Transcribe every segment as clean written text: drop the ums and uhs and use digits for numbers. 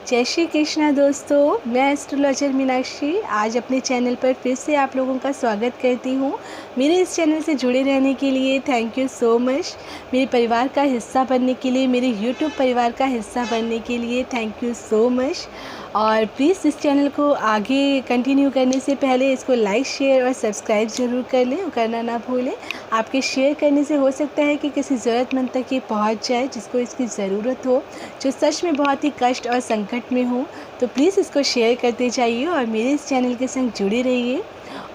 जय श्री कृष्णा दोस्तों, मैं एस्ट्रोलॉजर मीनाक्षी आज अपने चैनल पर फिर से आप लोगों का स्वागत करती हूँ। मेरे इस चैनल से जुड़े रहने के लिए थैंक यू सो मच। मेरे परिवार का हिस्सा बनने के लिए, मेरे यूट्यूब परिवार का हिस्सा बनने के लिए थैंक यू सो मच। और प्लीज़ इस चैनल को आगे कंटिन्यू करने से पहले इसको लाइक, शेयर और सब्सक्राइब ज़रूर कर लें और करना ना भूलें। आपके शेयर करने से हो सकता है कि किसी ज़रूरतमंद तक ये पहुँच जाए जिसको इसकी ज़रूरत हो, जो सच में बहुत ही कष्ट और संकट में हो। तो प्लीज़ इसको शेयर करते जाइए और मेरे इस चैनल के संग जुड़े रहिए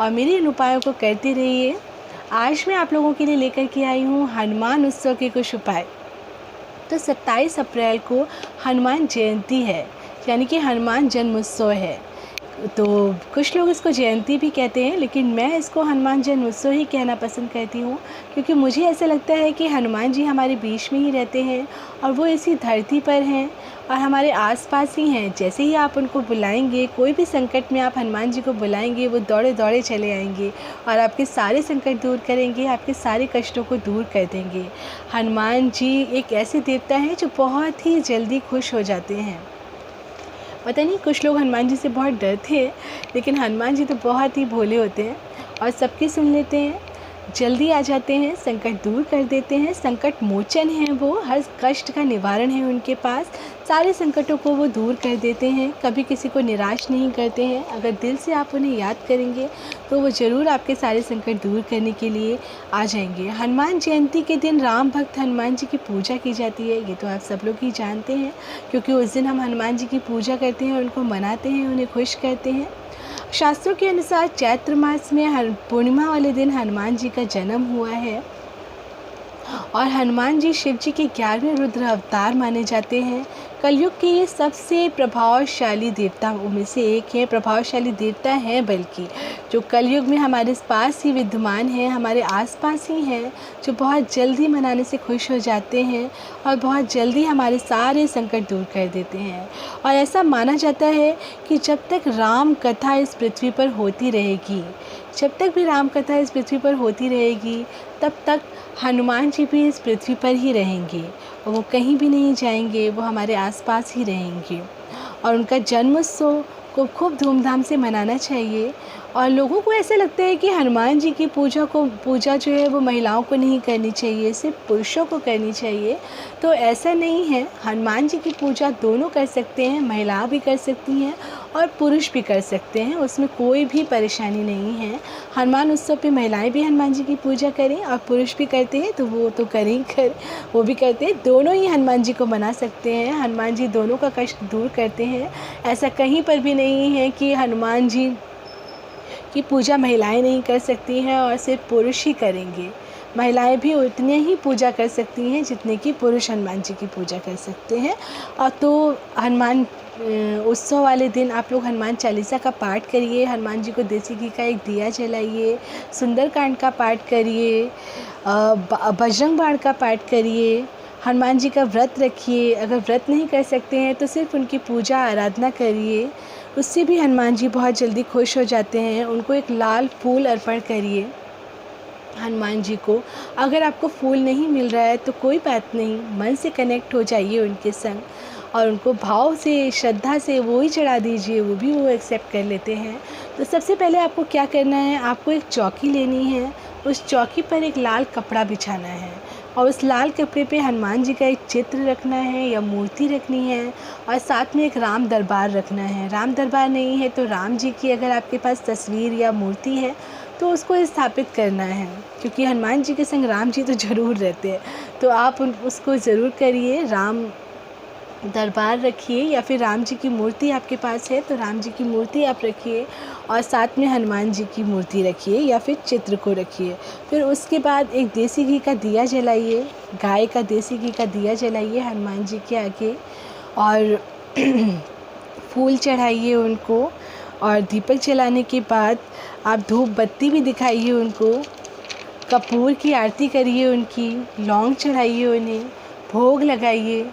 और मेरे इन उपायों को करते रहिए। आज मैं आप लोगों के लिए लेकर के आई हूँ हनुमान उत्सव के कुछ उपाय। तो 27 अप्रैल को हनुमान जयंती है, यानी कि हनुमान जन्मोत्सव है। तो कुछ लोग इसको जयंती भी कहते हैं, लेकिन मैं इसको हनुमान जन्मोत्सव ही कहना पसंद करती हूँ, क्योंकि मुझे ऐसा लगता है कि हनुमान जी हमारे बीच में ही रहते हैं और वो इसी धरती पर हैं और हमारे आसपास ही हैं। जैसे ही आप उनको बुलाएंगे, कोई भी संकट में आप हनुमान जी को बुलाएंगे, वो दौड़े दौड़े चले आएंगे और आपके सारे संकट दूर करेंगे, आपके सारे कष्टों को दूर कर देंगे। हनुमान जी एक ऐसे देवता हैं जो बहुत ही जल्दी खुश हो जाते हैं। पता नहीं, कुछ लोग हनुमान जी से बहुत डरते हैं, लेकिन हनुमान जी तो बहुत ही भोले होते हैं और सबकी सुन लेते हैं, जल्दी आ जाते हैं, संकट दूर कर देते हैं। संकट मोचन है वो, हर कष्ट का निवारण है उनके पास। सारे संकटों को वो दूर कर देते हैं, कभी किसी को निराश नहीं करते हैं। अगर दिल से आप उन्हें याद करेंगे तो वो ज़रूर आपके सारे संकट दूर करने के लिए आ जाएंगे। हनुमान जयंती के दिन राम भक्त हनुमान जी की पूजा की जाती है, ये तो आप सब लोग ही जानते हैं, क्योंकि उस दिन हम हनुमान जी की पूजा करते हैं, उनको मनाते हैं, उन्हें खुश करते हैं। शास्त्रों के अनुसार चैत्र मास में पूर्णिमा वाले दिन हनुमान जी का जन्म हुआ है और हनुमान जी शिव जी के 11वें रुद्र अवतार माने जाते हैं। कलयुग के ये सबसे प्रभावशाली देवताओं में से एक है, प्रभावशाली देवता हैं, बल्कि जो कलयुग में हमारे पास ही विद्यमान हैं, हमारे आसपास ही हैं, जो बहुत जल्दी मनाने से खुश हो जाते हैं और बहुत जल्दी हमारे सारे संकट दूर कर देते हैं। और ऐसा माना जाता है कि जब तक राम कथा इस पृथ्वी पर होती रहेगी, जब तक भी राम कथा इस पृथ्वी पर होती रहेगी, तब तक हनुमान जी भी इस पृथ्वी पर ही रहेंगे और वो कहीं भी नहीं जाएंगे, वो हमारे आसपास ही रहेंगे। और उनका जन्मोत्सव को खूब धूमधाम से मनाना चाहिए। और लोगों को ऐसा लगता है कि हनुमान जी की पूजा जो है वो महिलाओं को नहीं करनी चाहिए, सिर्फ पुरुषों को करनी चाहिए। तो ऐसा नहीं है, हनुमान जी की पूजा दोनों कर सकते हैं, महिलाएं भी कर सकती हैं और पुरुष भी कर सकते हैं, उसमें कोई भी परेशानी नहीं है। हनुमान उत्सव पे महिलाएं भी हनुमान जी की पूजा करें और पुरुष भी करते हैं तो वो तो करें, वो भी करते हैं, दोनों ही हनुमान जी को मना सकते हैं। हनुमान जी दोनों का कष्ट दूर करते हैं। ऐसा कहीं पर भी नहीं है कि हनुमान जी की पूजा महिलाएं नहीं कर सकती हैं और सिर्फ पुरुष ही करेंगे। महिलाएं भी उतने ही पूजा कर सकती हैं जितने कि पुरुष हनुमान जी की पूजा कर सकते हैं। और तो हनुमान उत्सव वाले दिन आप लोग हनुमान चालीसा का पाठ करिए, हनुमान जी को देसी घी का एक दिया जलाइए, सुंदरकांड का पाठ करिए, बजरंग बाण का पाठ करिए, हनुमान जी का व्रत रखिए। अगर व्रत नहीं कर सकते हैं तो सिर्फ उनकी पूजा आराधना करिए, उससे भी हनुमान जी बहुत जल्दी खुश हो जाते हैं। उनको एक लाल फूल अर्पण करिए हनुमान जी को। अगर आपको फूल नहीं मिल रहा है तो कोई बात नहीं, मन से कनेक्ट हो जाइए उनके संग और उनको भाव से, श्रद्धा से वो ही चढ़ा दीजिए, वो एक्सेप्ट कर लेते हैं। तो सबसे पहले आपको क्या करना है, आपको एक चौकी लेनी है, उस चौकी पर एक लाल कपड़ा बिछाना है और उस लाल कपड़े पे हनुमान जी का एक चित्र रखना है या मूर्ति रखनी है और साथ में एक राम दरबार रखना है। राम दरबार नहीं है तो राम जी की अगर आपके पास तस्वीर या मूर्ति है तो उसको स्थापित करना है, क्योंकि हनुमान जी के संग राम जी तो ज़रूर रहते हैं, तो आप उसको ज़रूर करिए। राम दरबार रखिए या फिर राम जी की मूर्ति आपके पास है तो राम जी की मूर्ति आप रखिए और साथ में हनुमान जी की मूर्ति रखिए या फिर चित्र को रखिए। फिर उसके बाद एक देसी घी का दिया जलाइए, गाय का देसी घी का दिया जलाइए हनुमान जी के आगे और फूल चढ़ाइए उनको। और दीपक जलाने के बाद आप धूप बत्ती भी दिखाइए उनको, कपूर की आरती करिए उनकी, लौंग चढ़ाइए उन्हें, भोग लगाइए,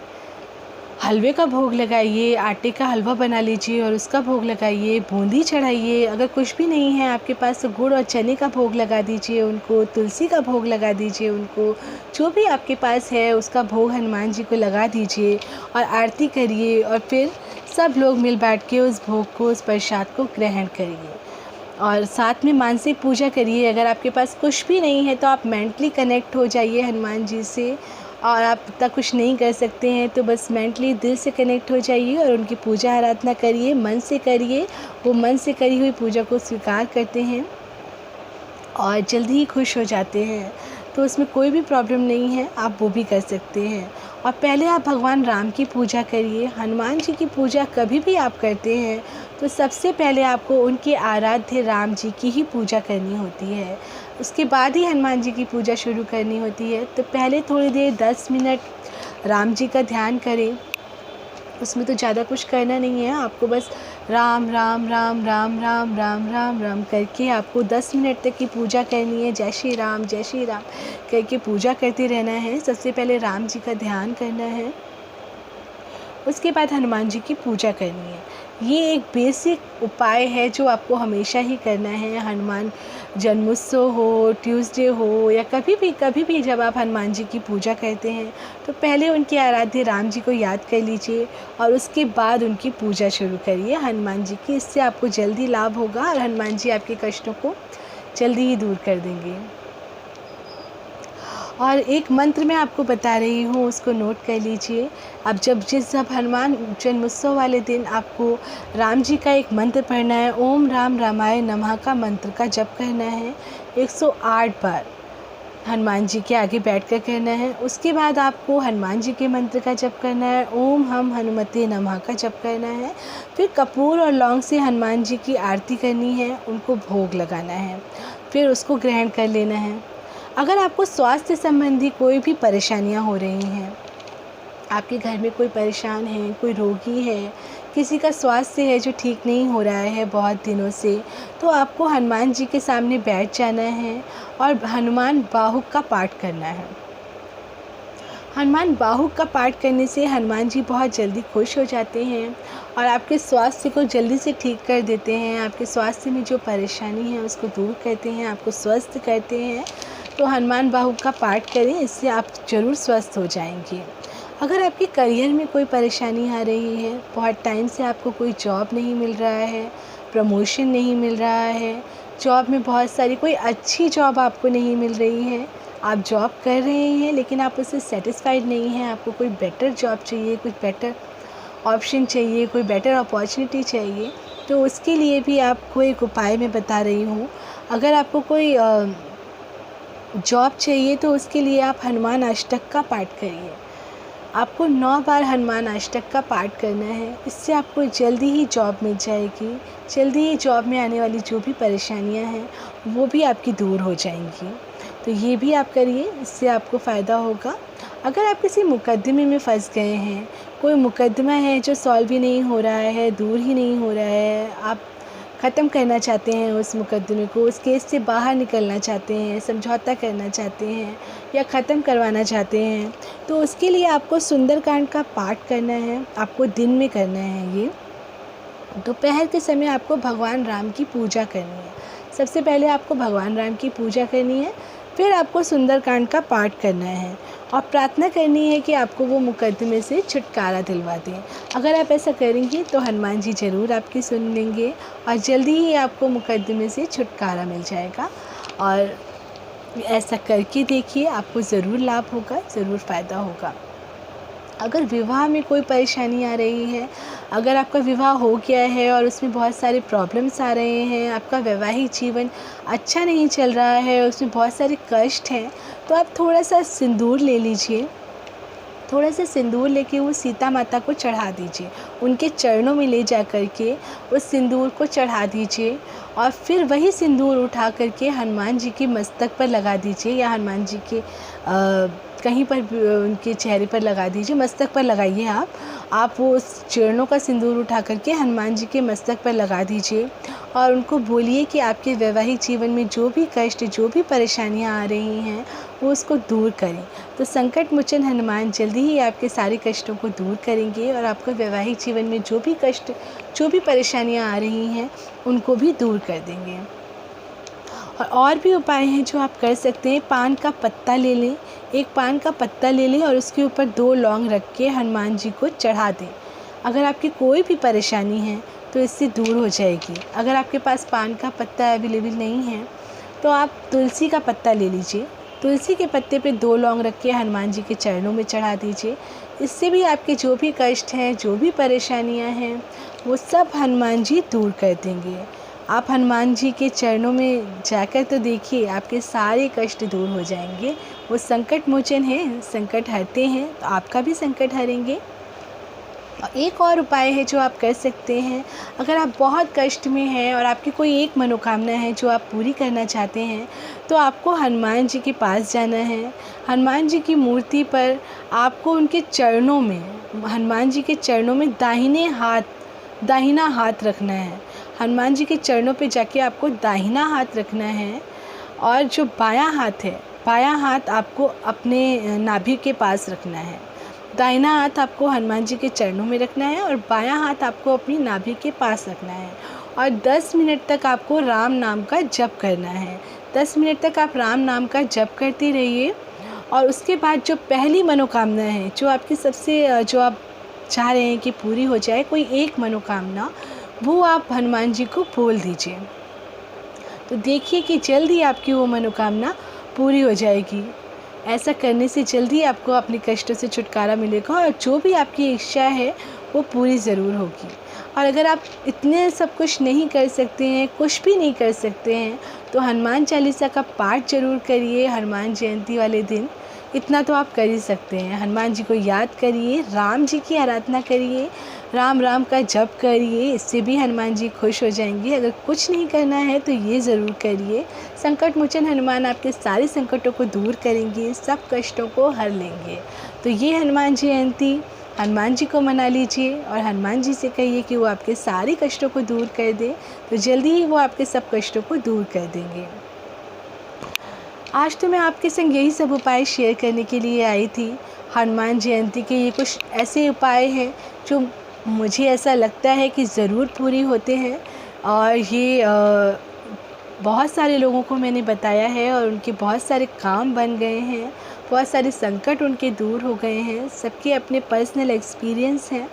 हलवे का भोग लगाइए, आटे का हलवा बना लीजिए और उसका भोग लगाइए, बूंदी चढ़ाइए। अगर कुछ भी नहीं है आपके पास तो गुड़ और चने का भोग लगा दीजिए उनको, तुलसी का भोग लगा दीजिए उनको, जो भी आपके पास है उसका भोग हनुमान जी को लगा दीजिए और आरती करिए। और फिर सब लोग मिल बैठ के उस भोग को, उस प्रसाद को ग्रहण करिए और साथ में मानसिक पूजा करिए। अगर आपके पास कुछ भी नहीं है तो आप मेंटली कनेक्ट हो जाइए हनुमान जी से, और आप इतना कुछ नहीं कर सकते हैं तो बस मेंटली दिल से कनेक्ट हो जाइए और उनकी पूजा आराधना करिए, मन से करिए। वो मन से करी हुई पूजा को स्वीकार करते हैं और जल्दी ही खुश हो जाते हैं। तो उसमें कोई भी प्रॉब्लम नहीं है, आप वो भी कर सकते हैं। और पहले आप भगवान राम की पूजा करिए। हनुमान जी की पूजा कभी भी आप करते हैं तो सबसे पहले आपको उनके आराध्य राम जी की ही पूजा करनी होती है, उसके बाद ही हनुमान जी की पूजा शुरू करनी होती है। तो पहले थोड़ी देर 10 मिनट राम जी का ध्यान करें। उसमें तो ज़्यादा कुछ करना नहीं है, आपको बस राम राम राम राम राम राम राम राम करके आपको 10 मिनट तक की पूजा करनी है। जय श्री राम करके पूजा करते रहना है। सबसे पहले राम जी का ध्यान करना है, उसके बाद हनुमान जी की पूजा करनी है। ये एक बेसिक उपाय है जो आपको हमेशा ही करना है। हनुमान जन्मोत्सव हो, ट्यूसडे हो या कभी भी जब आप हनुमान जी की पूजा करते हैं तो पहले उनके आराध्य राम जी को याद कर लीजिए और उसके बाद उनकी पूजा शुरू करिए हनुमान जी की। इससे आपको जल्दी लाभ होगा और हनुमान जी आपके कष्टों को जल्दी ही दूर कर देंगे। और एक मंत्र मैं आपको बता रही हूँ, उसको नोट कर लीजिए। अब जब हनुमान जन्मोत्सव वाले दिन आपको राम जी का एक मंत्र पढ़ना है। ओम राम रामाय नमः का मंत्र का जप करना है 108 बार हनुमान जी के आगे बैठकर करना है। उसके बाद आपको हनुमान जी के मंत्र का जप करना है। ओम हम हनुमते नमः का जप करना है। फिर कपूर और लौंग से हनुमान जी की आरती करनी है, उनको भोग लगाना है, फिर उसको ग्रहण कर लेना है। अगर आपको स्वास्थ्य संबंधी कोई भी परेशानियां हो रही हैं, आपके घर में कोई परेशान है, कोई रोगी है, किसी का स्वास्थ्य है जो ठीक नहीं हो रहा है बहुत दिनों से, तो आपको हनुमान जी के सामने बैठ जाना है और हनुमान बाहुक का पाठ करना है। हनुमान बाहुक का पाठ करने से हनुमान जी बहुत जल्दी खुश हो जाते हैं और आपके स्वास्थ्य को जल्दी से ठीक कर देते हैं। आपके स्वास्थ्य में जो परेशानी है उसको दूर करते हैं, आपको स्वस्थ करते हैं। तो हनुमान बाहुक का पाठ करें, इससे आप ज़रूर स्वस्थ हो जाएंगे। अगर आपके करियर में कोई परेशानी आ रही है, बहुत टाइम से आपको कोई जॉब नहीं मिल रहा है, प्रमोशन नहीं मिल रहा है, जॉब में बहुत सारी कोई अच्छी जॉब आपको नहीं मिल रही है, आप जॉब कर रहे हैं लेकिन आप उससे सेटिस्फाइड नहीं हैं, आपको कोई बेटर जॉब चाहिए, कुछ बेटर ऑप्शन चाहिए, कोई बेटर अपॉर्चुनिटी चाहिए, तो उसके लिए भी आपको एक उपाय मैं बता रही हूँ। अगर आपको कोई जॉब चाहिए तो उसके लिए आप हनुमान अष्टक का पाठ करिए। आपको 9 बार हनुमान अष्टक का पाठ करना है, इससे आपको जल्दी ही जॉब मिल जाएगी। जल्दी ही जॉब में आने वाली जो भी परेशानियां हैं वो भी आपकी दूर हो जाएंगी। तो ये भी आप करिए, इससे आपको फ़ायदा होगा। अगर आप किसी मुकदमे में फंस गए हैं, कोई मुकदमा है जो सॉल्व ही नहीं हो रहा है, दूर ही नहीं हो रहा है, आप ख़त्म करना चाहते हैं उस मुकदमे को, उस केस से बाहर निकलना चाहते हैं, समझौता करना चाहते हैं या ख़त्म करवाना चाहते हैं, तो उसके लिए आपको सुंदरकांड का पाठ करना है। आपको दिन में करना है, ये दोपहर के समय आपको भगवान राम की पूजा करनी है। सबसे पहले आपको भगवान राम की पूजा करनी है, फिर आपको सुंदरकांड का पाठ करना है और प्रार्थना करनी है कि आपको वो मुकदमे से छुटकारा दिलवा दें। अगर आप ऐसा करेंगे तो हनुमान जी ज़रूर आपकी सुन लेंगे और जल्दी ही आपको मुकदमे से छुटकारा मिल जाएगा। और ऐसा करके देखिए, आपको ज़रूर लाभ होगा, ज़रूर फ़ायदा होगा। अगर विवाह में कोई परेशानी आ रही है, अगर आपका विवाह हो गया है और उसमें बहुत सारे प्रॉब्लम्स आ रहे हैं, आपका वैवाहिक जीवन अच्छा नहीं चल रहा है, उसमें बहुत सारे कष्ट हैं, तो आप थोड़ा सा सिंदूर ले लीजिए। थोड़ा सा सिंदूर लेके वो सीता माता को चढ़ा दीजिए, उनके चरणों में ले जा कर के उस सिंदूर को चढ़ा दीजिए और फिर वही सिंदूर उठा करके हनुमान जी के मस्तक पर लगा दीजिए या हनुमान जी के कहीं पर उनके चेहरे पर लगा दीजिए। मस्तक पर लगाइए आप वो उस चरणों का सिंदूर उठा करके हनुमान जी के मस्तक पर लगा दीजिए और उनको बोलिए कि आपके वैवाहिक जीवन में जो भी कष्ट, जो भी परेशानियां आ रही हैं वो उसको दूर करें। तो संकट मोचन हनुमान जल्दी ही आपके सारे कष्टों को दूर करेंगे और आपका वैवाहिक जीवन में जो भी कष्ट, जो भी परेशानियां आ रही हैं उनको भी दूर कर देंगे। और भी उपाय हैं जो आप कर सकते हैं। पान का पत्ता ले लें, एक पान का पत्ता ले लें और उसके ऊपर 2 लौंग रख के हनुमान जी को चढ़ा दें। अगर आपकी कोई भी परेशानी है तो इससे दूर हो जाएगी। अगर आपके पास पान का पत्ता अवेलेबल नहीं है तो आप तुलसी का पत्ता ले लीजिए। तुलसी के पत्ते पे 2 लौंग रख के हनुमान जी के चरणों में चढ़ा दीजिए। इससे भी आपके जो भी कष्ट हैं, जो भी परेशानियां हैं, वो सब हनुमान जी दूर कर देंगे। आप हनुमान जी के चरणों में जाकर तो देखिए, आपके सारे कष्ट दूर हो जाएंगे। वो संकट मोचन हैं, संकट हरते हैं, तो आपका भी संकट हरेंगे। एक और उपाय है जो आप कर सकते हैं। अगर आप बहुत कष्ट में हैं और आपकी कोई एक मनोकामना है जो आप पूरी करना चाहते हैं, तो आपको हनुमान जी के पास जाना है। हनुमान जी की मूर्ति पर आपको उनके चरणों में, हनुमान जी के चरणों में दाहिना हाथ रखना है। हनुमान जी के चरणों पे जाके आपको दाहिना हाथ रखना है और जो बायां हाथ आपको अपने नाभि के पास रखना है। दाहिना हाथ आपको हनुमान जी के चरणों में रखना है और बायां हाथ आपको अपनी नाभि के पास रखना है और 10 मिनट तक आपको राम नाम का जप करना है। 10 मिनट तक आप राम नाम का जप करते रहिए और उसके बाद जो पहली मनोकामना है, जो आप चाह रहे हैं कि पूरी हो जाए, कोई एक मनोकामना, वो आप हनुमान जी को बोल दीजिए। तो देखिए कि जल्दी आपकी वो मनोकामना पूरी हो जाएगी। ऐसा करने से जल्दी आपको अपने कष्टों से छुटकारा मिलेगा और जो भी आपकी इच्छा है वो पूरी ज़रूर होगी। और अगर आप इतने सब कुछ नहीं कर सकते हैं, कुछ भी नहीं कर सकते हैं, तो हनुमान चालीसा का पाठ ज़रूर करिए हनुमान जयंती वाले दिन। इतना तो आप कर ही सकते हैं। हनुमान जी को याद करिए, राम जी की आराधना करिए, राम राम का जप करिए, इससे भी हनुमान जी खुश हो जाएंगे। अगर कुछ नहीं करना है तो ये ज़रूर करिए। संकट मोचन हनुमान आपके सारे संकटों को दूर करेंगे, सब कष्टों को हर लेंगे। तो ये हनुमान जयंती हनुमान जी को मना लीजिए और हनुमान जी से कहिए कि वो आपके सारे कष्टों को दूर कर दें, तो जल्दी ही वो आपके सब कष्टों को दूर कर देंगे। आज तो मैं आपके संग यही सब उपाय शेयर करने के लिए आई थी। हनुमान जयंती के ये कुछ ऐसे उपाय हैं जो मुझे ऐसा लगता है कि ज़रूर पूरी होते हैं और ये बहुत सारे लोगों को मैंने बताया है और उनके बहुत सारे काम बन गए हैं, बहुत सारे संकट उनके दूर हो गए हैं। सबके अपने पर्सनल एक्सपीरियंस हैं,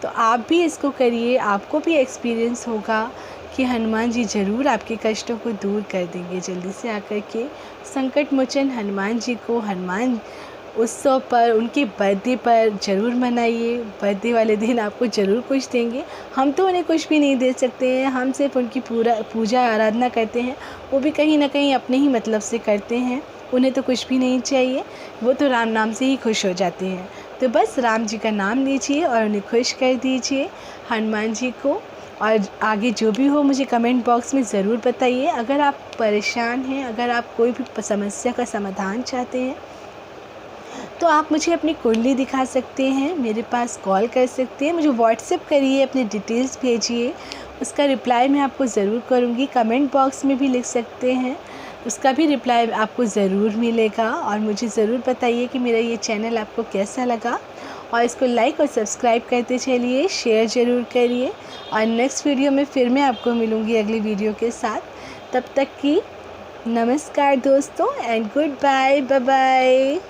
तो आप भी इसको करिए, आपको भी एक्सपीरियंस होगा कि हनुमान जी ज़रूर आपके कष्टों को दूर कर देंगे। जल्दी से आकर के संकट मोचन हनुमान जी को हनुमान उत्सव पर, उनके बर्थडे पर ज़रूर मनाइए। बर्थडे वाले दिन आपको ज़रूर कुछ देंगे। हम तो उन्हें कुछ भी नहीं दे सकते हैं, हम सिर्फ उनकी पूजा आराधना करते हैं। वो भी कहीं ना कहीं अपने ही मतलब से करते हैं, उन्हें तो कुछ भी नहीं चाहिए, वो तो राम नाम से ही खुश हो जाते हैं। तो बस राम जी का नाम लीजिए और उन्हें खुश कर दीजिए, हनुमान जी को। और आगे जो भी हो मुझे कमेंट बॉक्स में ज़रूर बताइए। अगर आप परेशान हैं, अगर आप कोई भी समस्या का समाधान चाहते हैं, तो आप मुझे अपनी कुंडली दिखा सकते हैं, मेरे पास कॉल कर सकते हैं, मुझे व्हाट्सएप करिए, अपनी डिटेल्स भेजिए, उसका रिप्लाई मैं आपको ज़रूर करूँगी। कमेंट बॉक्स में भी लिख सकते हैं, उसका भी रिप्लाई आपको ज़रूर मिलेगा। और मुझे ज़रूर बताइए कि मेरा ये चैनल आपको कैसा लगा और इसको लाइक और सब्सक्राइब करते चलिए, शेयर ज़रूर करिए। और नेक्स्ट वीडियो में फिर मैं आपको मिलूँगी अगली वीडियो के साथ। तब तक की नमस्कार दोस्तों and good bye, bye bye.